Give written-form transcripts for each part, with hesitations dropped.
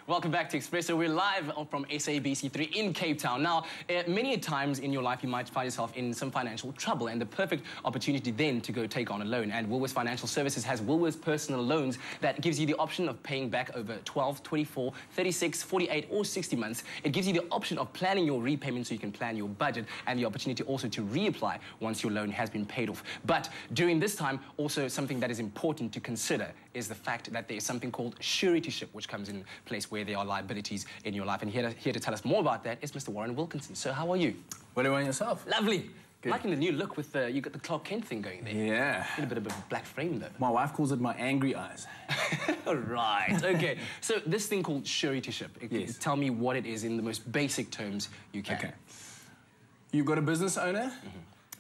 Welcome back to Expresso. We're live from SABC3 in Cape Town. Now, many times in your life you might find yourself in some financial trouble, and the perfect opportunity then to go take on a loan. And Woolworths Financial Services has Woolworths Personal Loans that gives you the option of paying back over 12, 24, 36, 48 or 60 months. It gives you the option of planning your repayment so you can plan your budget, and the opportunity also to reapply once your loan has been paid off. But during this time, also something that is important to consider is the fact that there is something called Suretyship, which comes in place where there are liabilities in your life. And here to tell us more about that is Mr. Warren Wilkinson. So how are you? Well, on yourself? Lovely. Good. Liking the new look with you got the Clark Kent thing going there. Yeah. A bit of a black frame though. My wife calls it my angry eyes. Right. Okay. So this thing called Suretyship. Yes. Tell me what it is in the most basic terms you can. Okay. You've got a business owner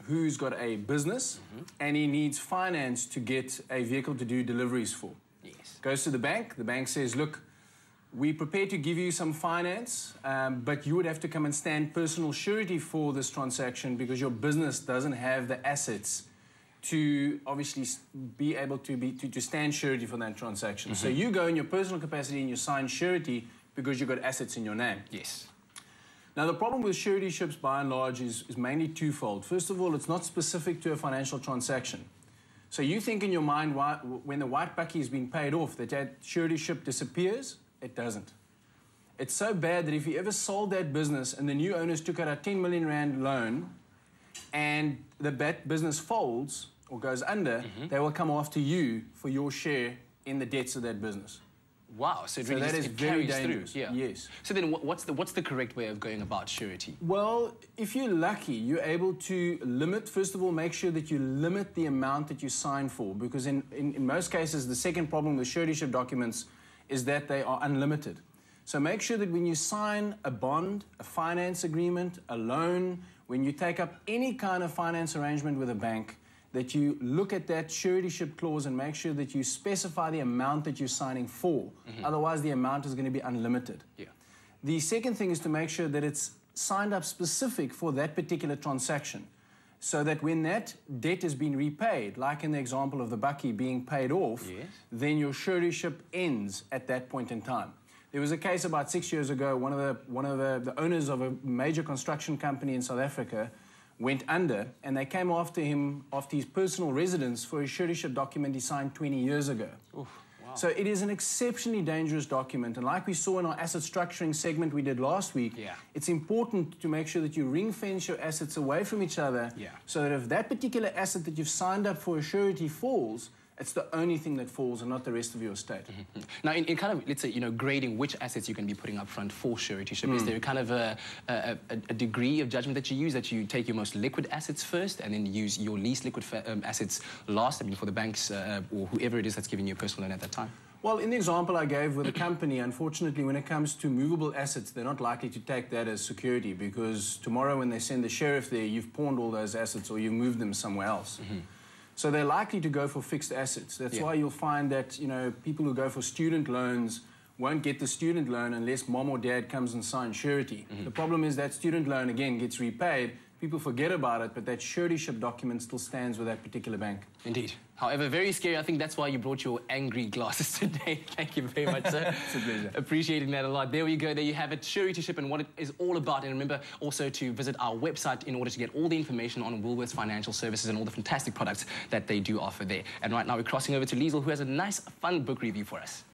who's got a business and he needs finance to get a vehicle to do deliveries for. Yes. Goes to the bank says, look, we're prepared to give you some finance, but you would have to come and stand personal surety for this transaction because your business doesn't have the assets to obviously be able to stand surety for that transaction. So you go in your personal capacity and you sign surety because you've got assets in your name. Yes. Now, the problem with suretyships, by and large, is mainly twofold. First of all, it's not specific to a financial transaction. So you think in your mind, when the white bucky has been paid off, that suretyship disappears? It doesn't. It's so bad that if you ever sold that business and the new owners took out a 10 million rand loan and that business folds or goes under, they will come after you for your share in the debts of that business. Wow, so it really that is very carries dangerous. through. Yeah. Yes. So then what's the correct way of going about surety? Well, if you're lucky, you're able to limit, first of all, make sure that you limit the amount that you sign for, because in most cases, the second problem with suretyship documents is that they are unlimited. So make sure that when you sign a bond, a finance agreement, a loan, when you take up any kind of finance arrangement with a bank, that you look at that suretyship clause and make sure that you specify the amount that you're signing for. Otherwise, the amount is going to be unlimited. Yeah. The second thing is to make sure that it's signed up specific for that particular transaction, so that when that debt has been repaid, like in the example of the bucky being paid off, then your suretyship ends at that point in time. There was a case about 6 years ago, one of the owners of a major construction company in South Africa went under, and they came after him after his personal residence for a suretyship document he signed 20 years ago. Oof, wow. So it is an exceptionally dangerous document, and like we saw in our asset structuring segment we did last week, it's important to make sure that you ring-fence your assets away from each other, so that if that particular asset that you've signed up for a surety falls, it's the only thing that falls and not the rest of your estate. Now, in kind of, let's say, grading which assets you can be putting up front for suretyship, is there kind of a degree of judgment that you use, that you take your most liquid assets first and then use your least liquid assets last, I mean, for the banks or whoever it is that's giving you a personal loan at that time? Well, in the example I gave with the company, unfortunately, when it comes to movable assets, they're not likely to take that as security, because tomorrow when they send the sheriff there, you've pawned all those assets or you've moved them somewhere else. So they're likely to go for fixed assets. That's why you'll find that, people who go for student loans won't get the student loan unless mom or dad comes and signs surety. The problem is that student loan, again, gets repaid. People forget about it, but that suretyship document still stands with that particular bank. Indeed. However, very scary. I think that's why you brought your angry glasses today. Thank you very much, sir. It's a pleasure. Appreciating that a lot. There we go. There you have it. Suretyship and what it is all about. And remember also to visit our website in order to get all the information on Woolworths Financial Services and all the fantastic products that they do offer there. And right now we're crossing over to Liesl, who has a nice, fun book review for us.